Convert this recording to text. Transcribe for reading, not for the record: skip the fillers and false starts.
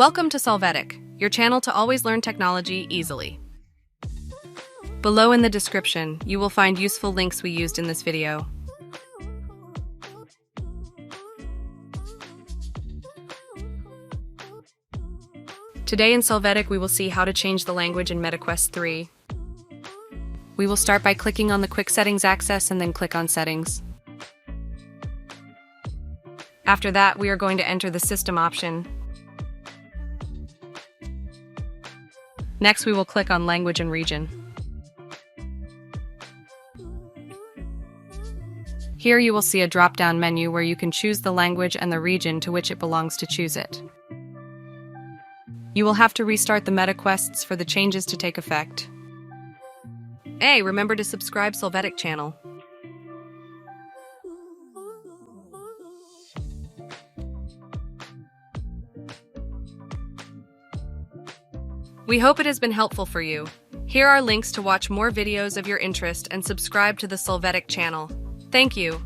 Welcome to Solvetic, your channel to always learn technology easily. Below in the description, you will find useful links we used in this video. Today in Solvetic, we will see how to change the language in MetaQuest 3. We will start by clicking on the Quick Settings access and then click on Settings. After that, we are going to enter the System option. Next, we will click on Language and Region. Here you will see a drop-down menu where you can choose the language and the region to which it belongs to choose it. You will have to restart the MetaQuests for the changes to take effect. Hey, remember to subscribe Solvetic channel. We hope it has been helpful for you. Here are links to watch more videos of your interest and subscribe to the Solvetic channel. Thank you.